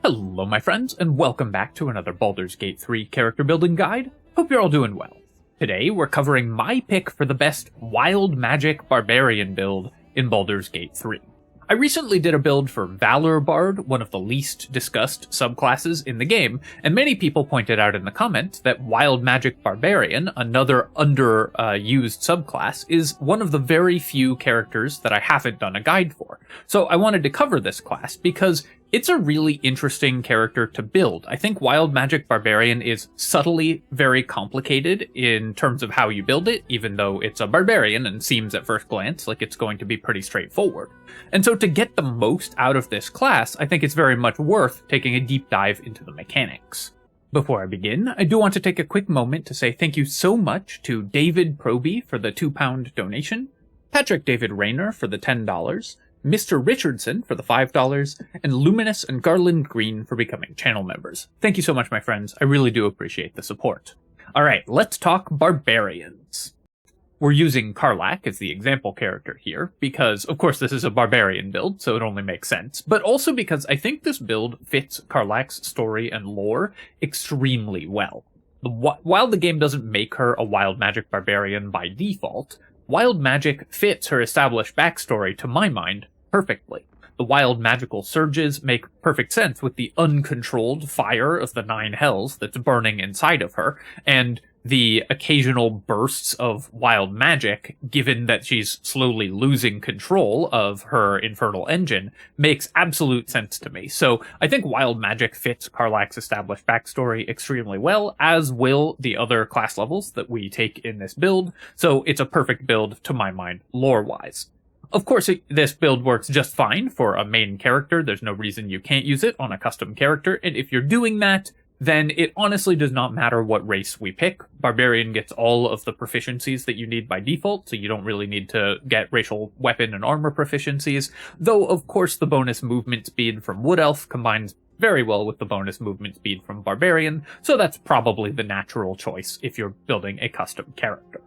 Hello my friends, and welcome back to another Baldur's Gate 3 character building guide. Hope you're all doing well. Today we're covering my pick for the best Wild Magic Barbarian build in Baldur's Gate 3. I recently did a build for Valor Bard, one of the least discussed subclasses in the game, and many people pointed out in the comments that Wild Magic Barbarian, another underused subclass, is one of the very few characters that I haven't done a guide for. So I wanted to cover this class because it's a really interesting character to build. I think Wild Magic Barbarian is subtly very complicated in terms of how you build it, even though it's a barbarian and seems at first glance like it's going to be pretty straightforward. And so to get the most out of this class, I think it's very much worth taking a deep dive into the mechanics. Before I begin, I do want to take a quick moment to say thank you so much to David Proby for the £2 donation, Patrick David Rayner for the $10, Mr. Richardson for the $5, and Luminous and Garland Green for becoming channel members. Thank you so much, my friends. I really do appreciate the support. Alright, let's talk barbarians. We're using Karlach as the example character here, because, of course, this is a barbarian build, so it only makes sense, but also because I think this build fits Karlach's story and lore extremely well. While the game doesn't make her a wild magic barbarian by default, wild magic fits her established backstory, to my mind, perfectly. The wild magical surges make perfect sense with the uncontrolled fire of the Nine Hells that's burning inside of her, and the occasional bursts of wild magic, given that she's slowly losing control of her infernal engine, makes absolute sense to me. So I think wild magic fits Karlach's established backstory extremely well, as will the other class levels that we take in this build, so it's a perfect build to my mind, lore-wise. Of course, this build works just fine for a main character. There's no reason you can't use it on a custom character, and if you're doing that, then it honestly does not matter what race we pick. Barbarian gets all of the proficiencies that you need by default, so you don't really need to get racial weapon and armor proficiencies, though of course the bonus movement speed from Wood Elf combines very well with the bonus movement speed from Barbarian, so that's probably the natural choice if you're building a custom character.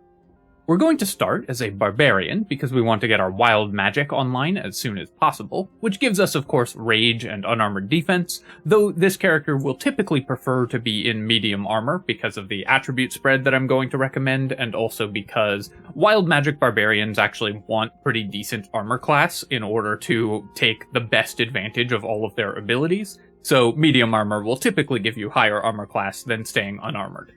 We're going to start as a barbarian because we want to get our wild magic online as soon as possible, which gives us of course rage and unarmored defense, though this character will typically prefer to be in medium armor because of the attribute spread that I'm going to recommend, and also because wild magic barbarians actually want pretty decent armor class in order to take the best advantage of all of their abilities, so medium armor will typically give you higher armor class than staying unarmored.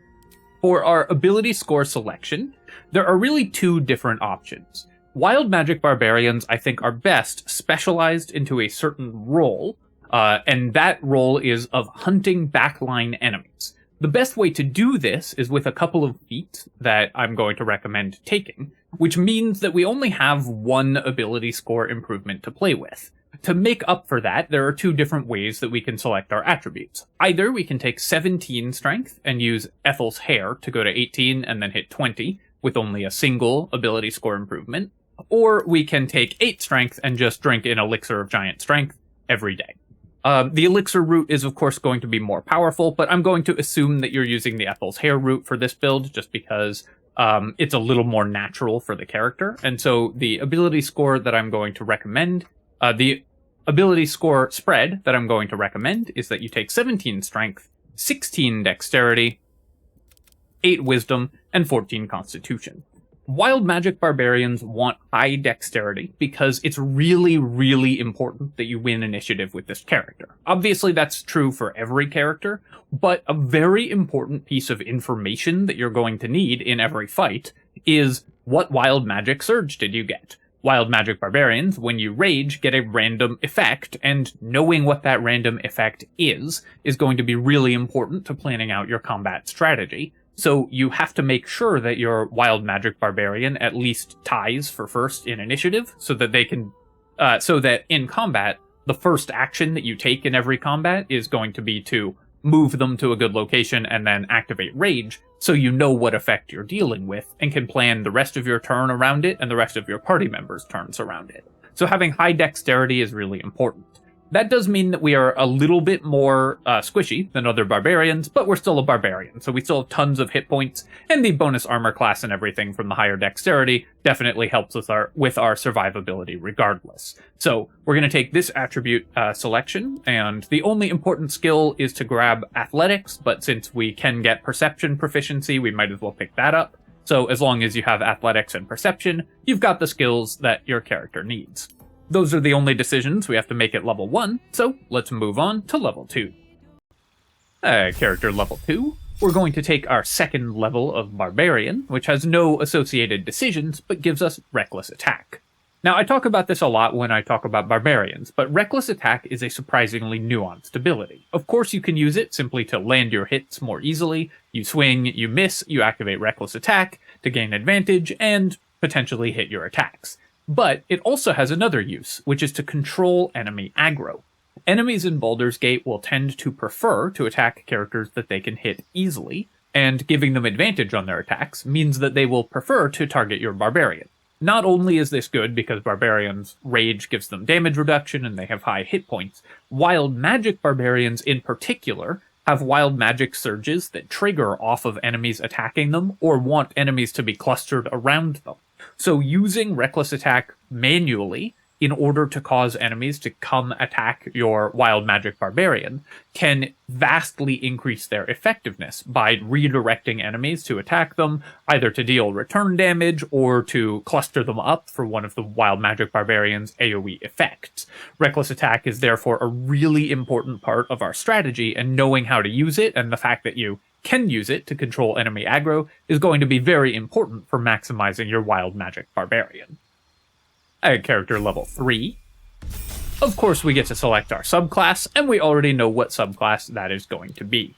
For our ability score selection, there are really two different options. Wild Magic Barbarians, I think, are best specialized into a certain role, and that role is of hunting backline enemies. The best way to do this is with a couple of feats that I'm going to recommend taking, which means that we only have one ability score improvement to play with. To make up for that, there are two different ways that we can select our attributes. Either we can take 17 strength and use Ethel's Hair to go to 18 and then hit 20 with only a single ability score improvement, or we can take 8 strength and just drink an elixir of giant strength every day. The elixir route is of course going to be more powerful, but I'm going to assume that you're using the Ethel's Hair route for this build just because it's a little more natural for the character. And so the ability score that I'm going to recommend, the ability score spread that I'm going to recommend is that you take 17 strength, 16 dexterity, 8 wisdom, and 14 constitution. Wild magic barbarians want high dexterity because it's really, really important that you win initiative with this character. Obviously that's true for every character, but a very important piece of information that you're going to need in every fight is what wild magic surge did you get? Wild magic barbarians, when you rage, get a random effect, and knowing what that random effect is going to be really important to planning out your combat strategy. So you have to make sure that your wild magic barbarian at least ties for first in initiative, so that they can, so that in combat, the first action that you take in every combat is going to be to move them to a good location and then activate rage, so you know what effect you're dealing with and can plan the rest of your turn around it and the rest of your party members' turns around it. So having high dexterity is really important. That does mean that we are a little bit more squishy than other barbarians, but we're still a barbarian, so we still have tons of hit points, and the bonus armor class and everything from the higher dexterity definitely helps with our survivability regardless. So we're going to take this attribute selection, and the only important skill is to grab athletics, but since we can get perception proficiency, we might as well pick that up. So as long as you have athletics and perception, you've got the skills that your character needs. Those are the only decisions we have to make at level 1, so let's move on to level 2. Character level 2, we're going to take our second level of Barbarian, which has no associated decisions, but gives us Reckless Attack. Now, I talk about this a lot when I talk about Barbarians, but Reckless Attack is a surprisingly nuanced ability. Of course, you can use it simply to land your hits more easily. You swing, you miss, you activate Reckless Attack to gain advantage, and potentially hit your attacks. But it also has another use, which is to control enemy aggro. Enemies in Baldur's Gate will tend to prefer to attack characters that they can hit easily, and giving them advantage on their attacks means that they will prefer to target your Barbarian. Not only is this good because Barbarians' rage gives them damage reduction and they have high hit points, wild magic Barbarians in particular have wild magic surges that trigger off of enemies attacking them or want enemies to be clustered around them. So using Reckless Attack manually in order to cause enemies to come attack your wild magic barbarian can vastly increase their effectiveness by redirecting enemies to attack them, either to deal return damage or to cluster them up for one of the wild magic barbarian's AoE effects. Reckless Attack is therefore a really important part of our strategy, and knowing how to use it and the fact that you can use it to control enemy aggro is going to be very important for maximizing your wild magic barbarian. At character level 3, of course we get to select our subclass, and we already know what subclass that is going to be.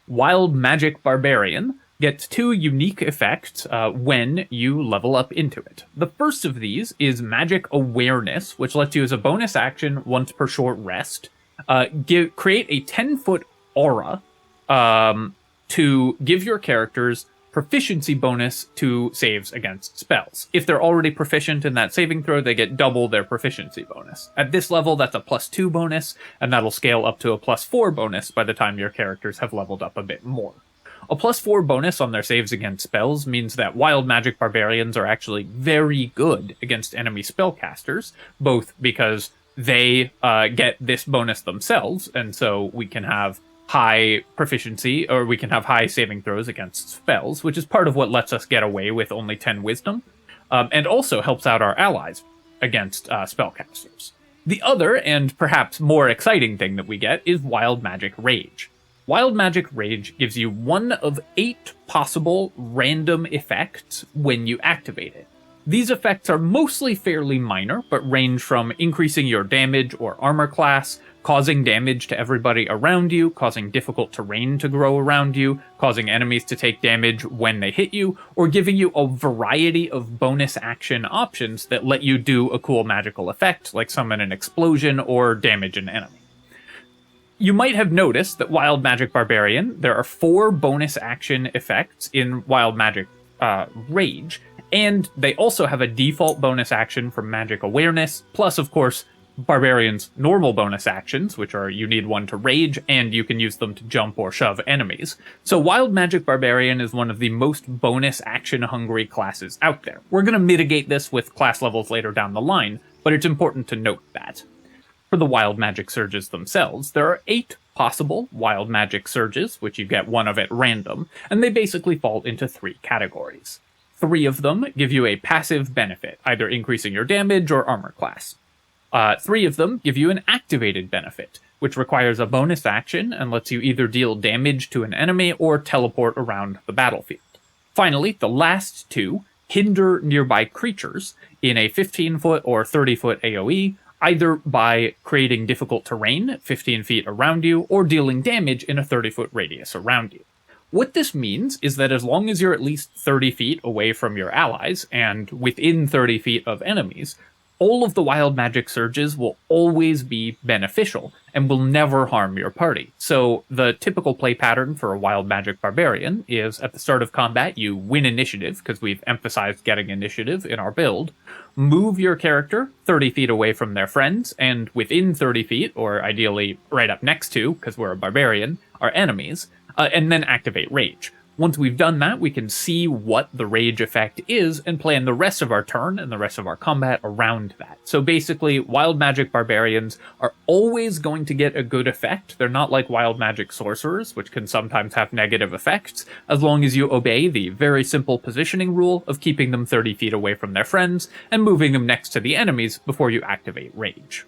Wild Magic Barbarian gets 2 unique effects when you level up into it. The first of these is Magic Awareness, which lets you as a bonus action once per short rest, create a 10-foot aura to give your characters proficiency bonus to saves against spells. If they're already proficient in that saving throw, they get double their proficiency bonus. At this level, that's a +2 bonus, and that'll scale up to a +4 bonus by the time your characters have leveled up a bit more. A +4 bonus on their saves against spells means that wild magic barbarians are actually very good against enemy spellcasters, both because they get this bonus themselves, and so we can have high proficiency, or we can have high saving throws against spells, which is part of what lets us get away with only 10 wisdom, and also helps out our allies against spellcasters. The other, and perhaps more exciting thing that we get, is Wild Magic Rage. Wild Magic Rage gives you 1 of 8 possible random effects when you activate it. These effects are mostly fairly minor, but range from increasing your damage or armor class, causing damage to everybody around you, causing difficult terrain to grow around you, causing enemies to take damage when they hit you, or giving you a variety of bonus action options that let you do a cool magical effect, like summon an explosion or damage an enemy. You might have noticed that Wild Magic Barbarian, there are 4 bonus action effects in Wild Magic Rage, and they also have a default bonus action from Magic Awareness, plus, of course, Barbarian's normal bonus actions, which are you need 1 to rage, and you can use them to jump or shove enemies. So Wild Magic Barbarian is one of the most bonus action-hungry classes out there. We're going to mitigate this with class levels later down the line, but it's important to note that. For the Wild Magic Surges themselves, there are 8 possible Wild Magic Surges, which you get 1 of at random, and they basically fall into 3 categories. 3 of them give you a passive benefit, either increasing your damage or armor class. 3 of them give you an activated benefit, which requires a bonus action and lets you either deal damage to an enemy or teleport around the battlefield. Finally, the last 2 hinder nearby creatures in a 15-foot or 30-foot AoE, either by creating difficult terrain 15 feet around you or dealing damage in a 30-foot radius around you. What this means is that as long as you're at least 30 feet away from your allies and within 30 feet of enemies, all of the Wild Magic Surges will always be beneficial and will never harm your party. So the typical play pattern for a Wild Magic Barbarian is at the start of combat you win initiative, because we've emphasized getting initiative in our build. move your character 30 feet away from their friends, and within 30 feet, or ideally right up next to, because we're a barbarian, our enemies, and then activate Rage. Once we've done that, we can see what the rage effect is and plan the rest of our turn and the rest of our combat around that. So basically, wild magic barbarians are always going to get a good effect. They're not like wild magic sorcerers, which can sometimes have negative effects, as long as you obey the very simple positioning rule of keeping them 30 feet away from their friends and moving them next to the enemies before you activate Rage.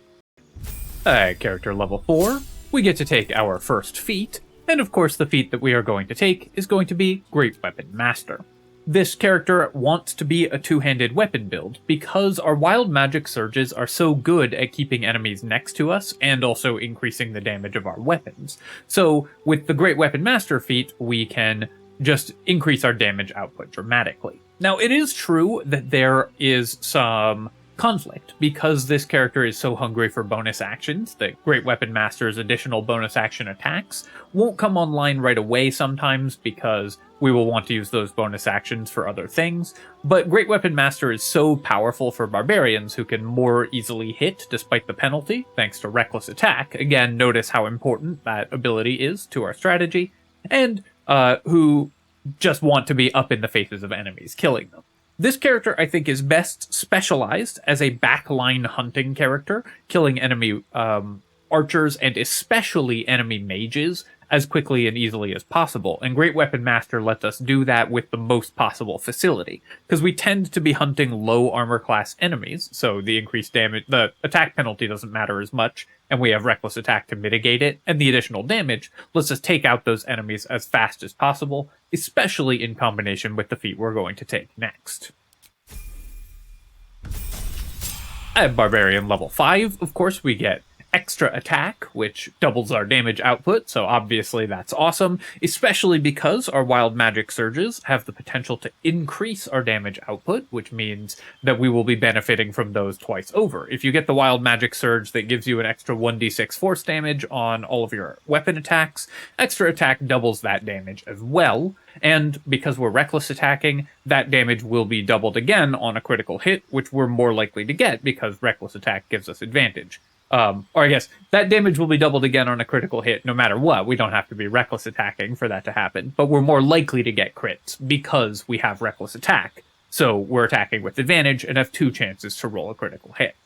At character level 4, we get to take our first feat, and of course the feat that we are going to take is going to be Great Weapon Master. This character wants to be a two-handed weapon build because our wild magic surges are so good at keeping enemies next to us and also increasing the damage of our weapons. So with the Great Weapon Master feat, we can just increase our damage output dramatically. Now it is true that there is some conflict because this character is so hungry for bonus actions that Great Weapon Master's additional bonus action attacks won't come online right away sometimes because we will want to use those bonus actions for other things, but Great Weapon Master is so powerful for barbarians who can more easily hit despite the penalty thanks to Reckless Attack. Again, notice how important that ability is to our strategy, and who just want to be up in the faces of enemies, killing them. This character, I think, is best specialized as a backline hunting character, killing enemy archers and especially enemy mages as quickly and easily as possible, and Great Weapon Master lets us do that with the most possible facility, because we tend to be hunting low armor class enemies, so the increased damage, the attack penalty doesn't matter as much, and we have Reckless Attack to mitigate it, and the additional damage lets us take out those enemies as fast as possible, especially in combination with the feat we're going to take next. At Barbarian level 5, of course, we get Extra Attack, which doubles our damage output, so obviously that's awesome, especially because our Wild Magic Surges have the potential to increase our damage output, which means that we will be benefiting from those twice over. If you get the Wild Magic Surge that gives you an extra 1d6 force damage on all of your weapon attacks, Extra Attack doubles that damage as well, and because we're reckless attacking, that damage will be doubled again on a critical hit, which we're more likely to get because Reckless Attack gives us advantage. Or I guess that damage will be doubled again on a critical hit no matter what. We don't have to be reckless attacking for that to happen, but we're more likely to get crits because we have reckless attack. So we're attacking with advantage and have 2 chances to roll a critical hit.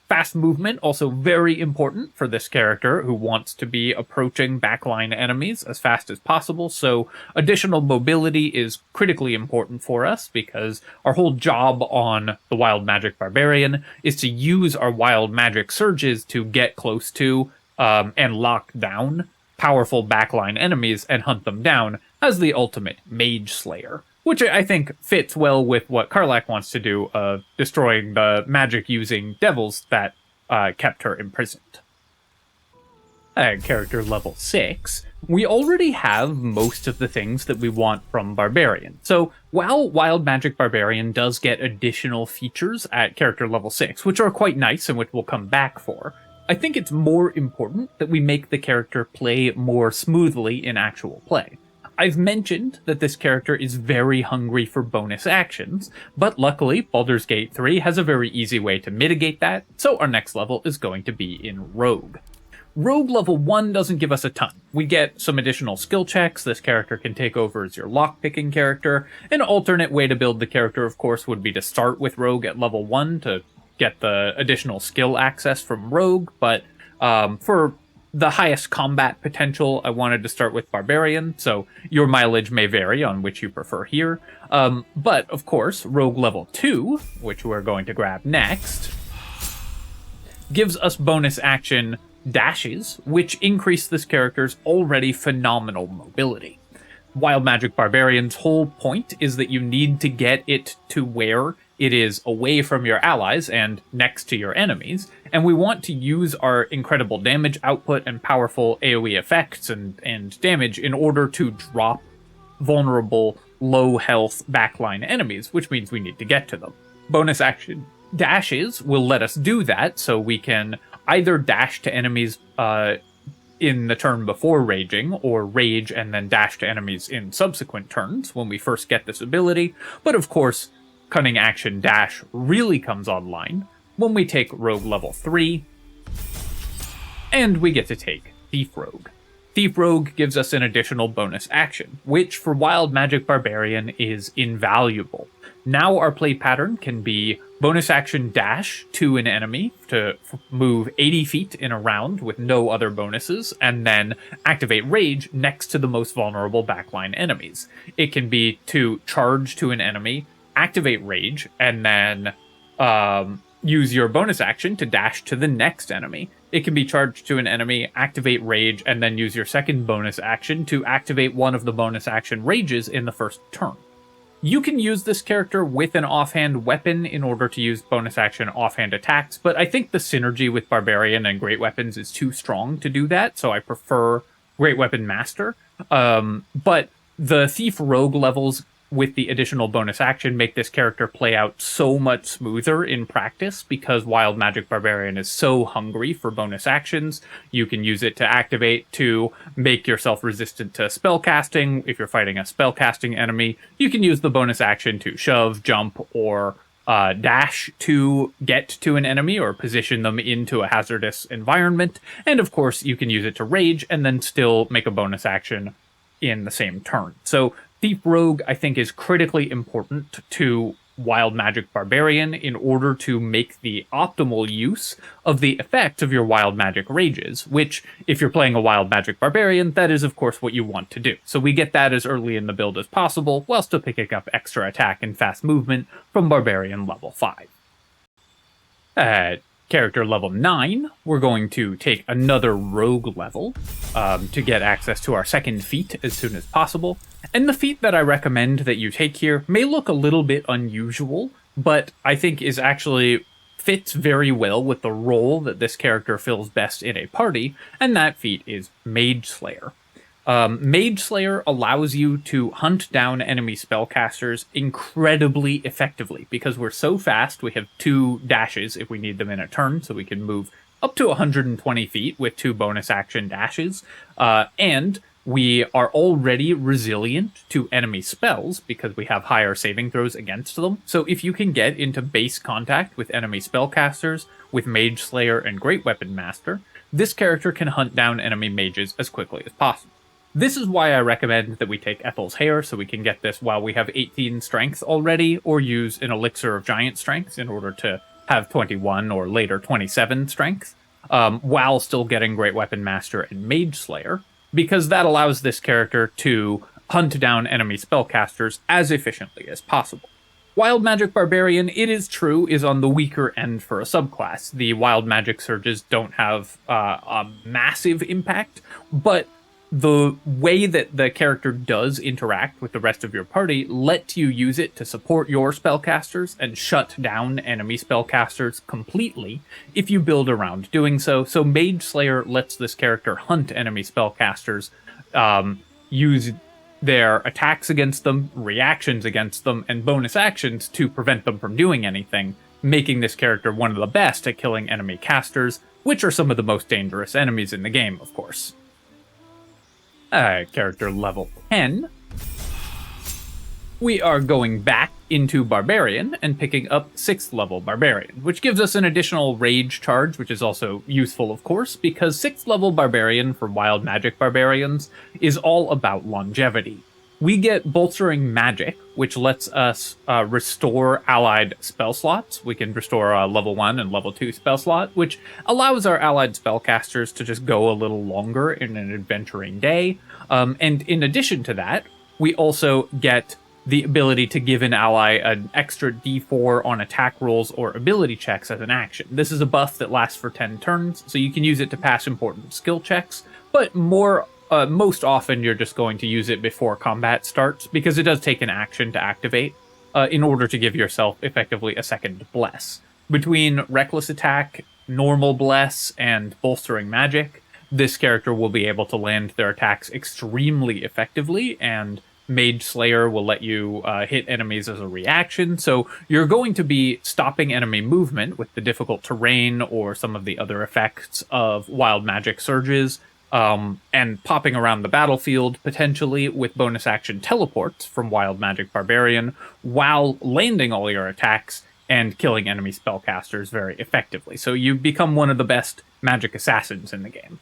Fast movement, also very important for this character who wants to be approaching backline enemies as fast as possible, so additional mobility is critically important for us because our whole job on the Wild Magic Barbarian is to use our Wild Magic Surges to get close to and lock down powerful backline enemies and hunt them down as the ultimate MAGESLAYER, which I think fits well with what Karlach wants to do of destroying the magic-using devils that kept her imprisoned. At character level 6, we already have most of the things that we want from Barbarian. So while Wild Magic Barbarian does get additional features at character level 6, which are quite nice and which we'll come back for, I think it's more important that we make the character play more smoothly in actual play. I've mentioned that this character is very hungry for bonus actions, but luckily Baldur's Gate 3 has a very easy way to mitigate that, so our next level is going to be in Rogue. Rogue level 1 doesn't give us a ton. We get some additional skill checks. This character can take over as your lockpicking character. An alternate way to build the character, of course, would be to start with Rogue at level 1 to get the additional skill access from Rogue, but for the highest combat potential, I wanted to start with Barbarian, so your mileage may vary on which you prefer here. But, of course, Rogue level 2, which we're going to grab next, gives us bonus action dashes, which increase this character's already phenomenal mobility. Wild Magic Barbarian's whole point is that you need to get it to where it is away from your allies and next to your enemies, and we want to use our incredible damage output and powerful AoE effects and damage in order to drop vulnerable, low health backline enemies, which means we need to get to them. Bonus action dashes will let us do that, so we can either dash to enemies in the turn before raging, or rage and then dash to enemies in subsequent turns when we first get this ability, but of course, Cunning Action Dash really comes online when we take Rogue level 3, and we get to take Thief Rogue. Thief Rogue gives us an additional bonus action, which for Wild Magic Barbarian is invaluable. Now our play pattern can be bonus action dash to an enemy to move 80 feet in a round with no other bonuses, and then activate Rage next to the most vulnerable backline enemies. It can be to charge to an enemy, activate Rage, and then use your bonus action to dash to the next enemy. It can be charged to an enemy, activate Rage, and then use your second bonus action to activate one of the bonus action rages in the first turn. You can use this character with an offhand weapon in order to use bonus action offhand attacks, but I think the synergy with Barbarian and Great Weapons is too strong to do that, so I prefer Great Weapon Master. But the Thief Rogue levels with the additional bonus action make this character play out so much smoother in practice because Wild Magic Barbarian is so hungry for bonus actions. You can use it to activate to make yourself resistant to spellcasting. If you're fighting a spellcasting enemy, you can use the bonus action to shove, jump, or dash to get to an enemy or position them into a hazardous environment. And of course, you can use it to rage and then still make a bonus action in the same turn. So Thief Rogue, I think, is critically important to Wild Magic Barbarian in order to make the optimal use of the effects of your Wild Magic Rages, which, if you're playing a Wild Magic Barbarian, that is, of course, what you want to do. So we get that as early in the build as possible, while still picking up extra attack and fast movement from Barbarian level 5. At character level 9, we're going to take another Rogue level to get access to our second feat as soon as possible. And the feat that I recommend that you take here may look a little bit unusual, but I think is actually fits very well with the role that this character fills best in a party, and that feat is MAGESLAYER. MAGESLAYER allows you to hunt down enemy spellcasters incredibly effectively because we're so fast. We have 2 dashes if we need them in a turn, so we can move up to 120 feet with 2 bonus action dashes, and we are already resilient to enemy spells because we have higher saving throws against them. So if you can get into base contact with enemy spellcasters with MAGESLAYER and Great Weapon Master, this character can hunt down enemy mages as quickly as possible. This is why I recommend that we take Ethel's Hair, so we can get this while we have 18 strength already, or use an Elixir of Giant Strength in order to have 21 or later 27 strength, while still getting Great Weapon Master and MAGESLAYER, because that allows this character to hunt down enemy spellcasters as efficiently as possible. Wild Magic Barbarian, it is true, is on the weaker end for a subclass. The Wild Magic Surges don't have a massive impact, but the way that the character does interact with the rest of your party lets you use it to support your spellcasters and shut down enemy spellcasters completely if you build around doing so. So MAGESLAYER lets this character hunt enemy spellcasters, use their attacks against them, reactions against them, and bonus actions to prevent them from doing anything, making this character one of the best at killing enemy casters, which are some of the most dangerous enemies in the game, of course. Character level 10, we are going back into Barbarian and picking up 6th level Barbarian, which gives us an additional rage charge, which is also useful, of course, because 6th level Barbarian for Wild Magic Barbarians is all about longevity. We get Bolstering Magic, which lets us restore allied spell slots. We can restore a level 1 and level 2 spell slot, which allows our allied spellcasters to just go a little longer in an adventuring day. And in addition to that, we also get the ability to give an ally an extra d4 on attack rolls or ability checks as an action. This is a buff that lasts for 10 turns, so you can use it to pass important skill checks, but most often you're just going to use it before combat starts, because it does take an action to activate in order to give yourself effectively a second bless. Between Reckless Attack, Normal Bless, and Bolstering Magic, this character will be able to land their attacks extremely effectively, and MAGESLAYER will let you hit enemies as a reaction, so you're going to be stopping enemy movement with the difficult terrain or some of the other effects of Wild Magic Surges and popping around the battlefield, potentially with bonus action teleports from Wild Magic Barbarian, while landing all your attacks and killing enemy spellcasters very effectively. So you become one of the best magic assassins in the game.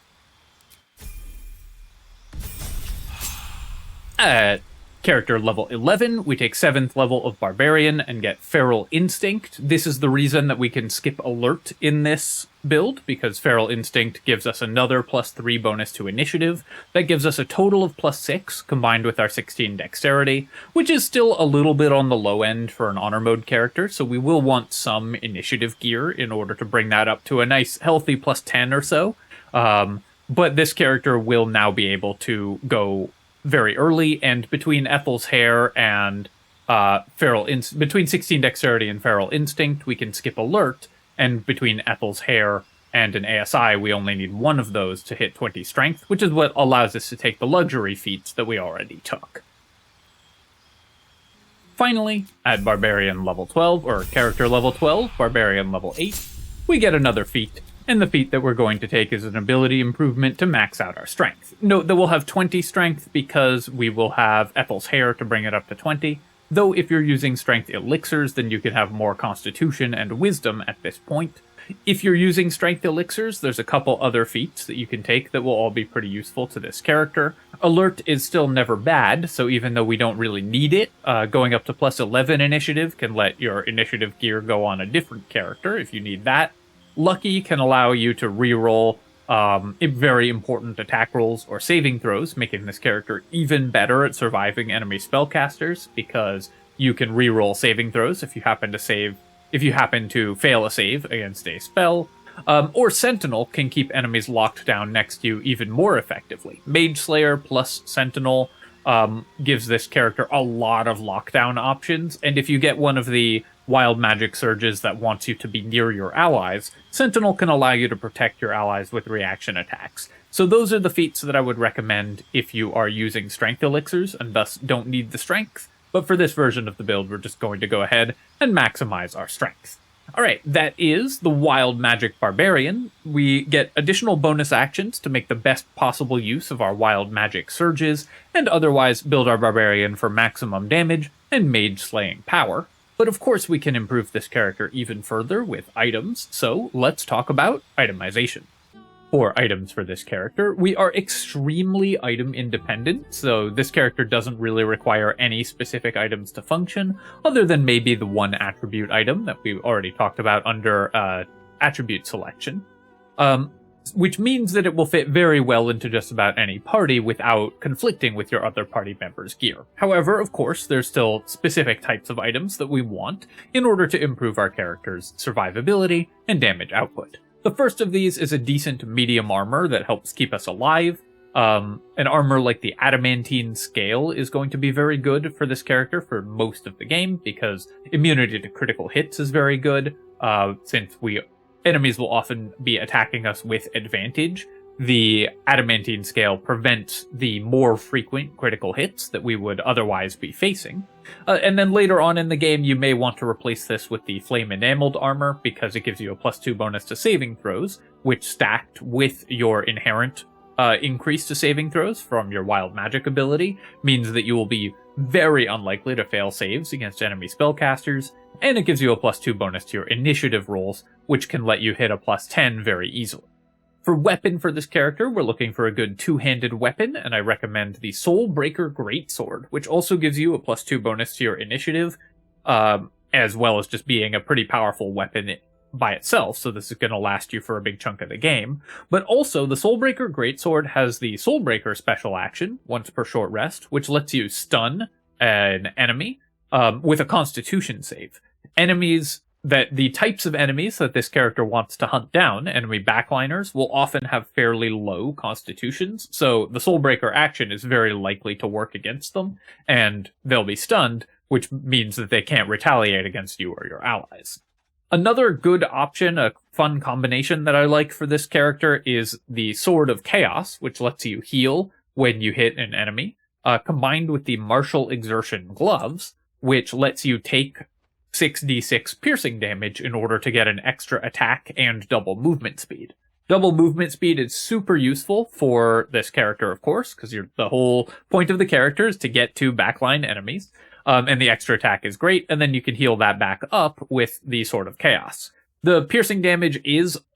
At character level 11, we take 7th level of Barbarian and get Feral Instinct. This is the reason that we can skip Alert in this build, because Feral Instinct gives us another +3 bonus to Initiative. That gives us a total of +6, combined with our 16 Dexterity, which is still a little bit on the low end for an Honor Mode character, so we will want some Initiative gear in order to bring that up to a nice, healthy +10 or so. But this character will now be able to go very early, and between Ethel's Hair and between 16 Dexterity and Feral Instinct, we can skip Alert, and between Ethel's Hair and an ASI, we only need one of those to hit 20 Strength, which is what allows us to take the luxury feats that we already took. Finally, at Barbarian level 12, or character level 12, Barbarian level 8, we get another feat. And the feat that we're going to take is an ability improvement to max out our strength. Note that we'll have 20 strength because we will have Ethel's Hair to bring it up to 20, though if you're using strength elixirs, then you can have more constitution and wisdom at this point. If you're using strength elixirs, there's a couple other feats that you can take that will all be pretty useful to this character. Alert is still never bad, so even though we don't really need it, going up to +11 initiative can let your initiative gear go on a different character if you need that. Lucky can allow you to reroll very important attack rolls or saving throws, making this character even better at surviving enemy spellcasters, because you can reroll saving throws if you happen to fail a save against a spell. Or Sentinel can keep enemies locked down next to you even more effectively. MAGESLAYER plus Sentinel gives this character a lot of lockdown options, and if you get one of the Wild Magic Surges that wants you to be near your allies, Sentinel can allow you to protect your allies with reaction attacks. So those are the feats that I would recommend if you are using strength elixirs and thus don't need the strength, but for this version of the build we're just going to go ahead and maximize our strength. Alright, that is the Wild Magic Barbarian. We get additional bonus actions to make the best possible use of our Wild Magic Surges, and otherwise build our Barbarian for maximum damage and mage-slaying power. But of course we can improve this character even further with items, so let's talk about itemization. For items for this character, we are extremely item independent, so this character doesn't really require any specific items to function, other than maybe the one attribute item that we already talked about under attribute selection. Which means that it will fit very well into just about any party without conflicting with your other party members' gear. However, of course, there's still specific types of items that we want in order to improve our character's survivability and damage output. The first of these is a decent medium armor that helps keep us alive. An armor like the Adamantine Scale is going to be very good for this character for most of the game, because immunity to critical hits is very good, since enemies will often be attacking us with advantage. The Adamantine Scale prevents the more frequent critical hits that we would otherwise be facing. And then later on in the game, you may want to replace this with the Flame Enameled Armor, because it gives you a +2 bonus to saving throws, which stacked with your inherent increase to saving throws from your Wild Magic ability means that you will be very unlikely to fail saves against enemy spellcasters, and it gives you a +2 bonus to your initiative rolls, which can let you hit a +10 very easily. For weapon for this character, we're looking for a good two-handed weapon, and I recommend the Soulbreaker Greatsword, which also gives you a +2 bonus to your initiative, as well as just being a pretty powerful weapon by itself, so this is going to last you for a big chunk of the game. But also, the Soulbreaker Greatsword has the Soulbreaker special action, once per short rest, which lets you stun an enemy with a Constitution save. The types of enemies that this character wants to hunt down, enemy backliners, will often have fairly low constitutions, so the Soulbreaker action is very likely to work against them, and they'll be stunned, which means that they can't retaliate against you or your allies. Another good option, a fun combination that I like for this character, is the Sword of Chaos, which lets you heal when you hit an enemy, combined with the Martial Exertion Gloves, which lets you take 6d6 piercing damage in order to get an extra attack and double movement speed. Double movement speed is super useful for this character, of course, because the whole point of the character is to get to backline enemies. And the extra attack is great, and then you can heal that back up with the Sword of Chaos. The piercing damage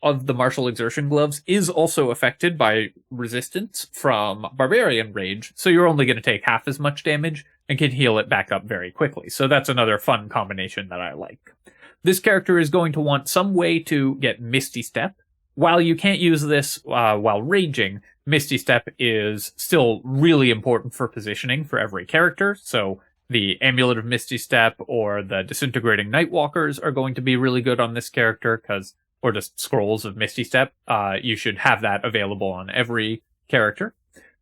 of the Martial Exertion Gloves is also affected by resistance from Barbarian Rage, so you're only going to take half as much damage and can heal it back up very quickly. So that's another fun combination that I like. This character is going to want some way to get Misty Step. While you can't use this while raging, Misty Step is still really important for positioning for every character, so the Amulet of Misty Step or the Disintegrating Nightwalkers are going to be really good on this character, or just Scrolls of Misty Step. You should have that available on every character.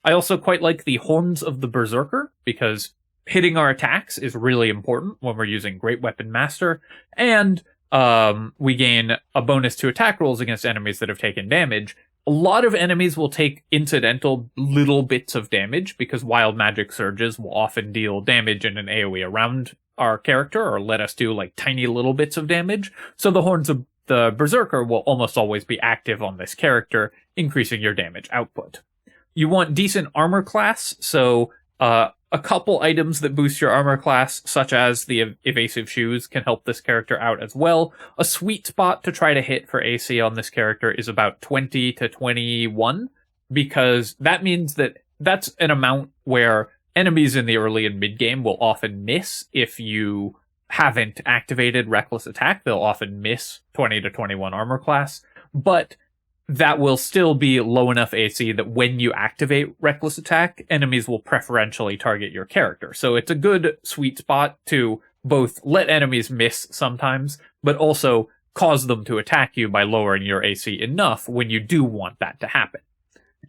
I also quite like the Horns of the Berserker, because hitting our attacks is really important when we're using Great Weapon Master, and we gain a bonus to attack rolls against enemies that have taken damage. A lot of enemies will take incidental little bits of damage, because Wild Magic Surges will often deal damage in an AoE around our character, or let us do like tiny little bits of damage. So the Horns of the Berserker will almost always be active on this character, increasing your damage output. You want decent armor class, so a couple items that boost your armor class, such as the Evasive Shoes, can help this character out as well. A sweet spot to try to hit for AC on this character is about 20 to 21, because that means that that's an amount where enemies in the early and mid game will often miss. If you haven't activated Reckless Attack, they'll often miss 20 to 21 armor class, but that will still be low enough AC that when you activate Reckless Attack, enemies will preferentially target your character. So it's a good sweet spot to both let enemies miss sometimes, but also cause them to attack you by lowering your AC enough when you do want that to happen.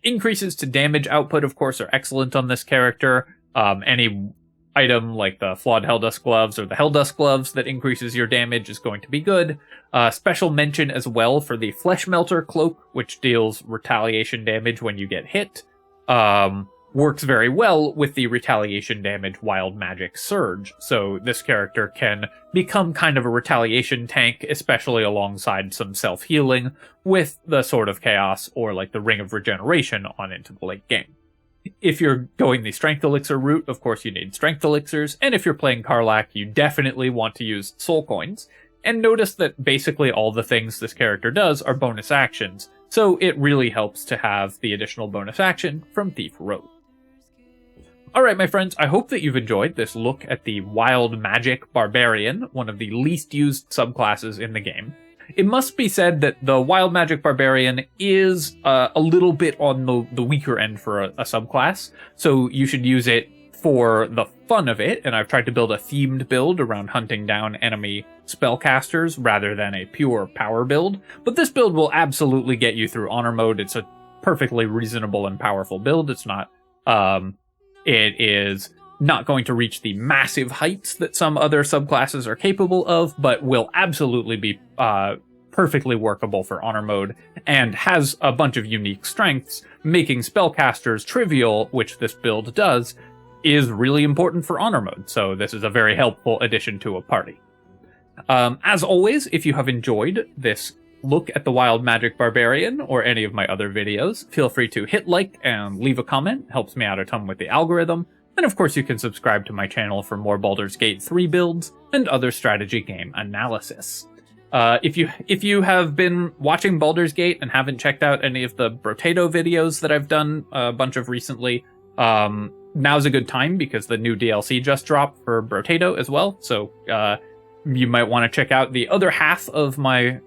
Increases to damage output, of course, are excellent on this character. Any item like the Flawed Helldust Gloves or the Helldust Gloves that increases your damage is going to be good. Special mention as well for the Flesh Melter Cloak, which deals retaliation damage when you get hit. Works very well with the retaliation damage Wild Magic Surge, so this character can become kind of a retaliation tank, especially alongside some self-healing with the Sword of Chaos or like the Ring of Regeneration on into the late game. If you're going the Strength Elixir route, of course you need Strength Elixirs, and if you're playing Karlach, you definitely want to use Soul Coins. And notice that basically all the things this character does are bonus actions, so it really helps to have the additional bonus action from Thief Rogue. Alright my friends, I hope that you've enjoyed this look at the Wild Magic Barbarian, one of the least used subclasses in the game. It must be said that the Wild Magic Barbarian is a little bit on the weaker end for a subclass, so you should use it for the fun of it, and I've tried to build a themed build around hunting down enemy spellcasters rather than a pure power build, but this build will absolutely get you through Honor Mode. It's a perfectly reasonable and powerful build. It's not, it is not going to reach the massive heights that some other subclasses are capable of, but will absolutely be perfectly workable for Honor Mode, and has a bunch of unique strengths. Making spellcasters trivial, which this build does, is really important for Honor Mode, so this is a very helpful addition to a party. As always, if you have enjoyed this look at the Wild Magic Barbarian or any of my other videos, feel free to hit like and leave a comment. It helps me out a ton with the algorithm. And of course you can subscribe to my channel for more Baldur's Gate 3 builds and other strategy game analysis. If you have been watching Baldur's Gate and haven't checked out any of the Brotato videos that I've done a bunch of recently, now's a good time because the new DLC just dropped for Brotato as well. So you might want to check out the other half of my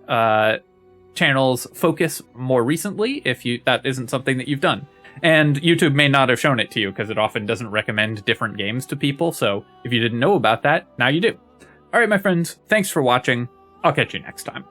channel's focus more recently if that isn't something that you've done. And YouTube may not have shown it to you because it often doesn't recommend different games to people, so if you didn't know about that, now you do. Alright my friends, thanks for watching. I'll catch you next time.